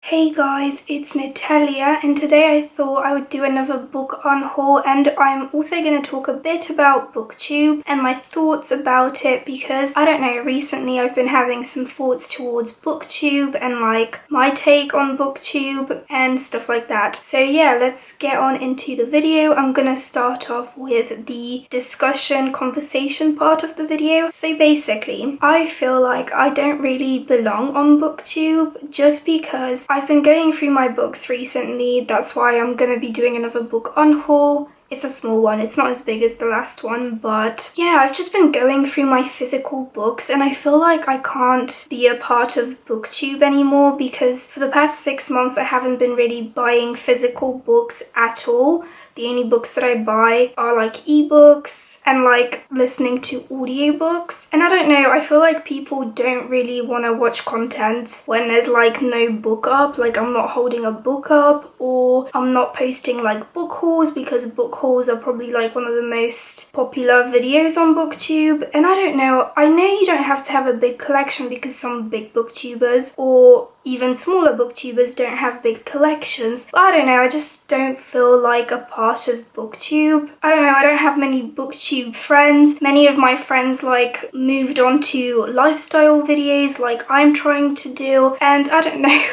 Hey guys, it's Natalia and today I thought I would do another book unhaul, and I'm also going to talk a bit about BookTube and my thoughts about it because, I don't know, recently I've been having some thoughts towards BookTube and like my take on BookTube and stuff like that. So yeah, let's get on into the video. I'm going to start off with the conversation part of the video. So basically, I feel like I don't really belong on BookTube just because I've been going through my books recently. That's why I'm going to be doing another book unhaul. It's a small one, it's not as big as the last one, but yeah, I've just been going through my physical books and I feel like I can't be a part of BookTube anymore because for the past 6 months I haven't been really buying physical books at all. The only books that I buy are like ebooks and like listening to audiobooks. And I don't know, I feel like people don't really want to watch content when there's like no book up. Like I'm not holding a book up, or I'm not posting like book hauls because book hauls are probably like one of the most popular videos on BookTube. And I don't know, I know you don't have to have a big collection because some big booktubers or even smaller booktubers don't have big collections, but I don't know, I just don't feel like a part of BookTube. I don't know, I don't have many BookTube friends. Many of my friends like moved on to lifestyle videos like I'm trying to do, and I don't know,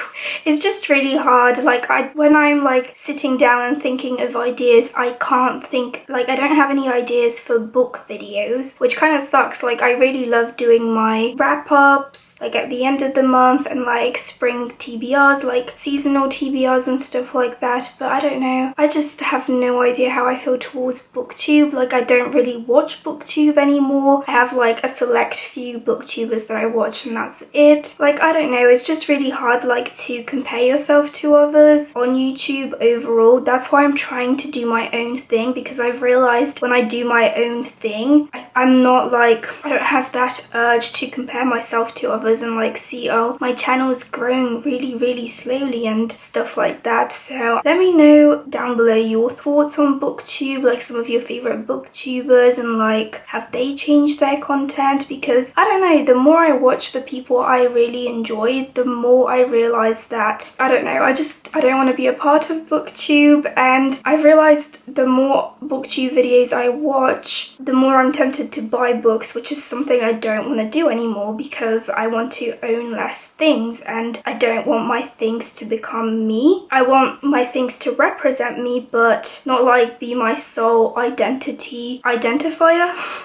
it's just really hard. Like when I'm like sitting down and thinking of ideas, I can't think, like I don't have any ideas for book videos, which kind of sucks. Like I really love doing my wrap-ups like at the end of the month and like spring TBRs, like seasonal TBRs and stuff like that, but I don't know, I just have no idea how I feel towards BookTube. Like I don't really watch BookTube anymore. I have like a select few booktubers that I watch and that's it. Like I don't know, it's just really hard like to compare yourself to others on YouTube overall. That's why I'm trying to do my own thing, because I've realized when I do my own thing, I'm not like, I don't have that urge to compare myself to others and like see, oh, my channel is growing really slowly and stuff like that. So let me know down below your thoughts on BookTube, like some of your favorite booktubers, and like have they changed their content? Because I don't know, the more I watch the people I really enjoy, the more I realize that, I don't know, I don't want to be a part of BookTube. And I've realized the more BookTube videos I watch, the more I'm tempted to buy books, which is something I don't want to do anymore because I want to own less things and I don't want my things to become me. I want my things to represent me, but not like be my sole identifier,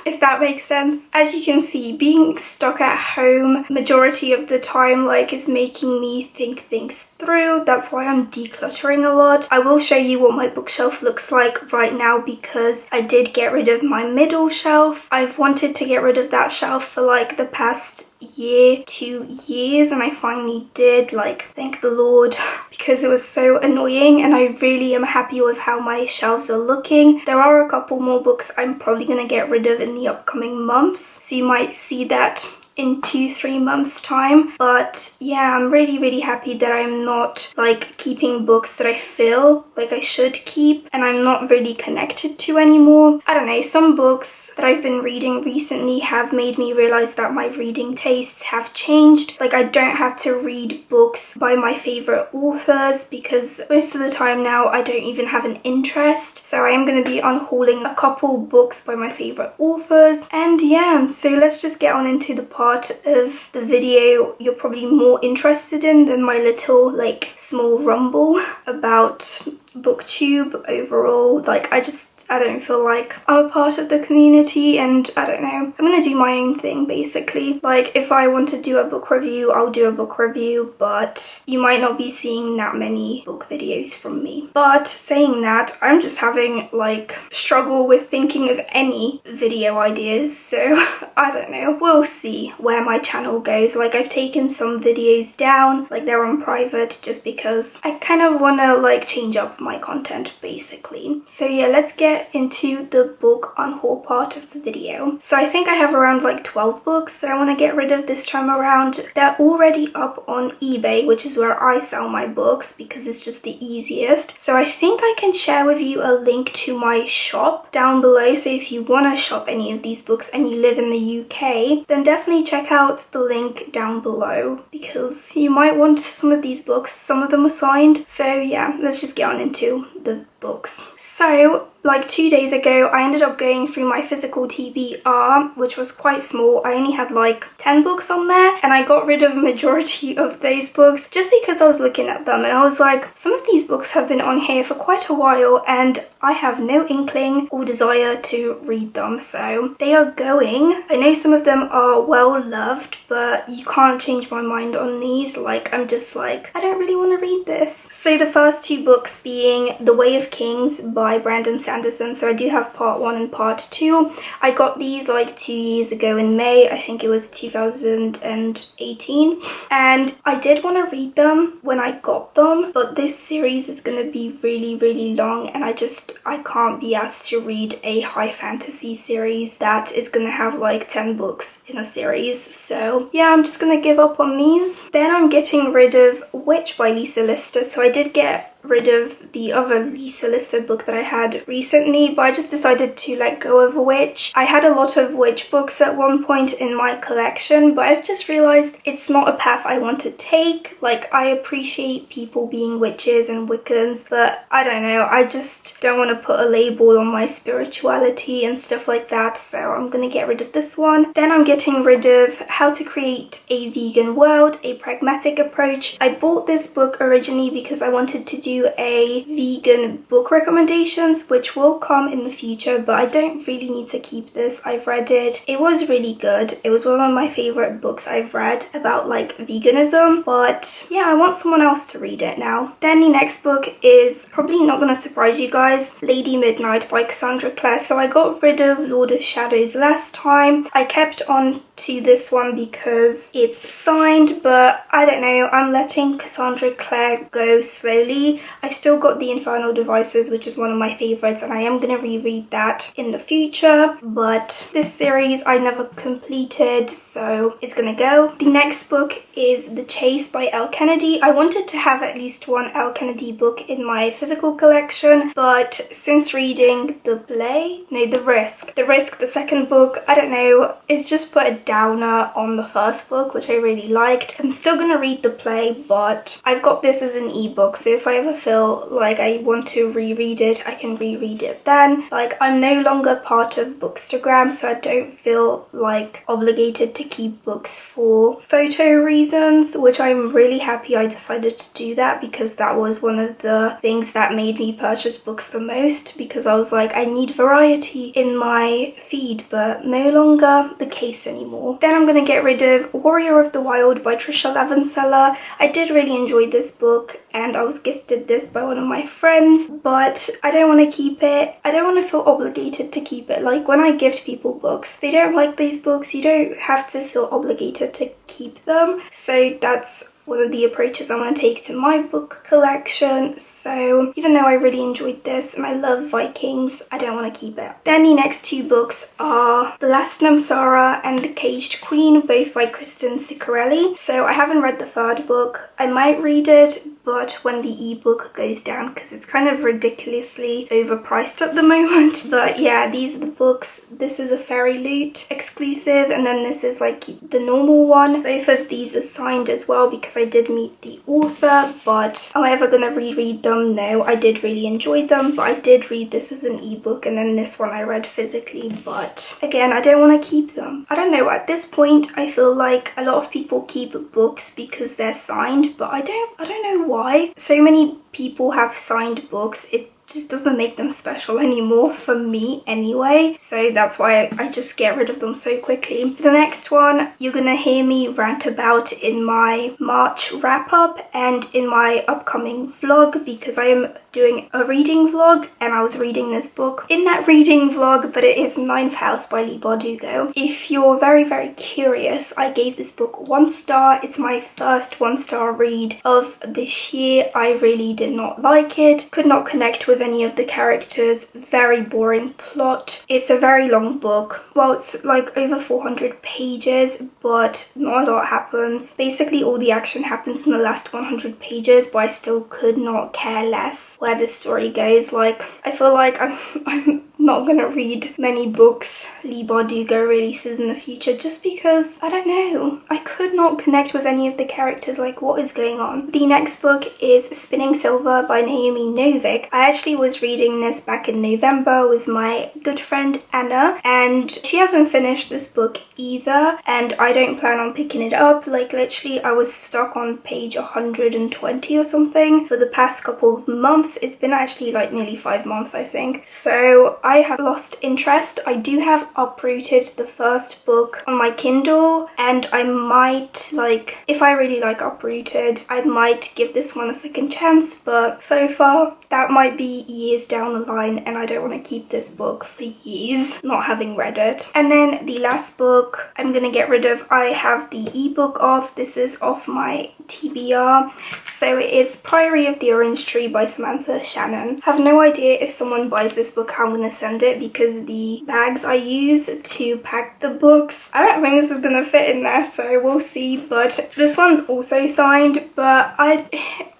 if that makes sense. As you can see, being stuck at home majority of the time like is making me think things through. That's why I'm decluttering a lot. I will show you what my bookshelf looks like right now because I did get rid of my middle shelf. I've wanted to get rid of that shelf for like the past year, 2 years, and I finally did, like thank the Lord, because it was so annoying, and I really am happy with how my shelves are looking. There are a couple more books I'm probably gonna get rid of in the upcoming months, so you might see that in 2-3 months time. But yeah, I'm really happy that I'm not like keeping books that I feel like I should keep and I'm not really connected to anymore. I don't know, some books that I've been reading recently have made me realize that my reading tastes have changed. Like I don't have to read books by my favorite authors because most of the time now I don't even have an interest. So I am going to be unhauling a couple books by my favorite authors. And yeah, so let's just get on into the part of the video you're probably more interested in than my little like small rumble about BookTube overall. Like I don't feel like I'm a part of the community, and I don't know, I'm gonna do my own thing basically. Like if I want to do a book review, I'll do a book review, but you might not be seeing that many book videos from me. But saying that, I'm just having like struggle with thinking of any video ideas, so I don't know, we'll see where my channel goes. Like I've taken some videos down, like they're on private just because I kind of want to like change up my content basically. So yeah, let's get into the book unhaul part of the video. So I think I have around like 12 books that I want to get rid of this time around. They're already up on eBay, which is where I sell my books because it's just the easiest. So I think I can share with you a link to my shop down below. So if you want to shop any of these books and you live in the UK, then definitely check out the link down below because you might want some of these books. Some of them are signed. So yeah, let's just get on into the books. So like 2 days ago, I ended up going through my physical TBR, which was quite small. I only had like 10 books on there, and I got rid of a majority of those books just because I was looking at them and I was like, some of these books have been on here for quite a while and I have no inkling or desire to read them. So they are going. I know some of them are well loved, but you can't change my mind on these. Like, I'm just like, I don't really want to read this. So the first two books being The Way of Kings by Brandon Sanderson. So I do have part 1 and part 2. I got these like 2 years ago in May. I think it was 2018. And I did want to read them when I got them, but this series is going to be really, really long and I can't be asked to read a high fantasy series that is going to have like 10 books in a series. So yeah, I'm just going to give up on these. Then I'm getting rid of Witch by Lisa Lister. So I did get rid of the other Lisa Lister book that I had recently, but I just decided to let go of Witch. I had a lot of Witch books at one point in my collection, but I've just realized it's not a path I want to take. Like, I appreciate people being witches and Wiccans, but I don't know, I just don't want to put a label on my spirituality and stuff like that, so I'm gonna get rid of this one. Then I'm getting rid of How to Create a Vegan World, A Pragmatic Approach. I bought this book originally because I wanted to do a vegan book recommendations, which will come in the future, but I don't really need to keep this. I've read it. It was really good. It was one of my favorite books I've read about like veganism, but yeah, I want someone else to read it now. Then the next book is probably not going to surprise you guys, Lady Midnight by Cassandra Clare. So I got rid of Lord of Shadows last time. I kept on to this one because it's signed, but I don't know, I'm letting Cassandra Clare go slowly. I've still got The Infernal Devices, which is one of my favourites, and I am going to reread that in the future, but this series I never completed, so it's going to go. The next book is The Chase by Elle Kennedy. I wanted to have at least one Elle Kennedy book in my physical collection, but since reading The Risk, the second book, I don't know, it's just put a downer on the first book, which I really liked. I'm still going to read the play, but I've got this as an ebook, so if I ever feel like I want to reread it, I can reread it then. Like, I'm no longer part of Bookstagram, so I don't feel like obligated to keep books for photo reasons, which I'm really happy I decided to do that because that was one of the things that made me purchase books the most, because I was like, I need variety in my feed, but no longer the case anymore. Then I'm going to get rid of Warrior of the Wild by Trisha Levenseller. I did really enjoy this book and I was gifted this by one of my friends, but I don't want to keep it. I don't want to feel obligated to keep it. Like, when I gift people books, they don't like these books, you don't have to feel obligated to keep them. So that's one of the approaches I'm going to take to my book collection. So even though I really enjoyed this and I love Vikings, I don't want to keep it. Then the next two books are The Last Namsara and The Caged Queen, both by Kristen Ciccarelli. So I haven't read the third book. I might read it, but when the ebook goes down, because it's kind of ridiculously overpriced at the moment. But yeah, these are the books. This is a Fairy Loot exclusive, and then this is like the normal one. Both of these are signed as well because I did meet the author, but am I ever going to reread them? No, I did really enjoy them, but I did read this as an ebook, and then this one I read physically, but again, I don't want to keep them. I don't know, at this point I feel like a lot of people keep books because they're signed, but I don't know why. So many people have signed books. It just doesn't make them special anymore for me anyway. So that's why I just get rid of them so quickly. The next one you're gonna hear me rant about in my March wrap up and in my upcoming vlog, because I am doing a reading vlog and I was reading this book in that reading vlog, but it is Ninth House by Leigh Bardugo. If you're very curious, I gave this book 1 star. It's my first 1-star read of this year. I really did not like it, could not connect with any of the characters, very boring plot. It's a very long book. Well, it's like over 400 pages, but not a lot happens. Basically all the action happens in the last 100 pages, but I still could not care less where this story goes. Like, I feel like I'm not gonna read many books Leigh Bardugo releases in the future, just because, I don't know, I could not connect with any of the characters. Like, what is going on? The next book is Spinning Silver by Naomi Novik. I actually was reading this back in November with my good friend Anna, and she hasn't finished this book either, and I don't plan on picking it up. Like, literally I was stuck on page 120 or something for the past couple of months. It's been actually like nearly 5 months, I think. So I have lost interest. I do have uprooted the first book on my Kindle, and I might, like, if I really like Uprooted, I might give this one a second chance, but so far that might be years down the line, and I don't want to keep this book for years not having read it. And then the last book I'm gonna get rid of, I have the ebook of. This is off my TBR. So it is Priory of the Orange Tree by Samantha Shannon. I have no idea if someone buys this book how I'm gonna send it, because the bags I use to pack the books, I don't think this is gonna fit in there, so we'll see. But this one's also signed, but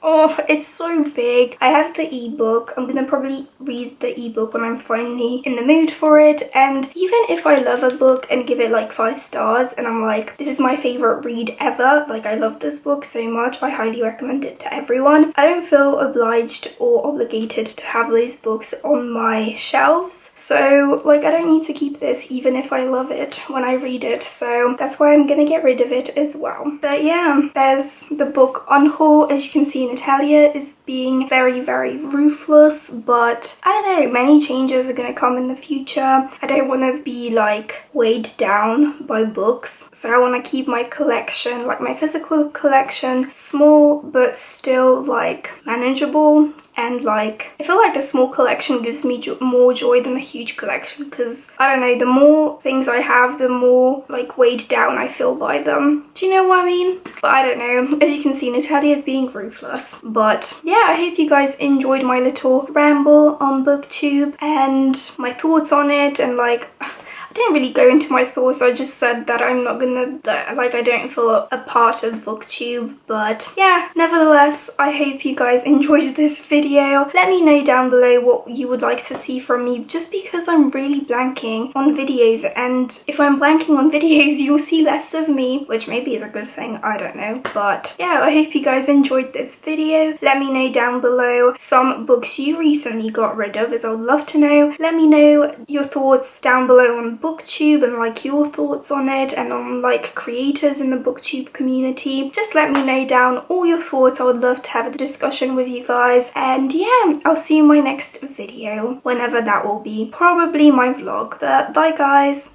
oh, it's so big. I have the ebook. I'm gonna probably read the ebook when I'm finally in the mood for it. And even if I love a book and give it like 5 stars and I'm like, this is my favorite read ever, like I love this book so much, I highly recommend it to everyone, I don't feel obliged or obligated to have those books on my shelves. So like, I don't need to keep this even if I love it when I read it. So that's why I'm gonna get rid of it as well. But yeah, there's the book Unhaul. As you can see, Natalia is being very ruthless, but I don't know, many changes are gonna come in the future. I don't want to be like weighed down by books, so I want to keep my collection, like my physical collection, small but still like manageable. And like, I feel like a small collection gives me more joy than a huge collection, because I don't know, the more things I have, the more like weighed down I feel by them. Do you know what I mean? But I don't know. As you can see, Natalia is being ruthless. But yeah, I hope you guys enjoyed my little ramble on BookTube and my thoughts on it. And like, I didn't really go into my thoughts. I just said that I'm not gonna, like, I don't feel a part of BookTube. But yeah, nevertheless, I hope you guys enjoyed this video. Let me know down below what you would like to see from me, just because I'm really blanking on videos, and if I'm blanking on videos, you'll see less of me, which maybe is a good thing, I don't know. But yeah, I hope you guys enjoyed this video. Let me know down below some books you recently got rid of, as I would love to know. Let me know your thoughts down below on BookTube and like your thoughts on it, and on like creators in the BookTube community. Just let me know down all your thoughts. I would love to have a discussion with you guys. And yeah, I'll see you in my next video, whenever that will be, probably my vlog. But bye guys.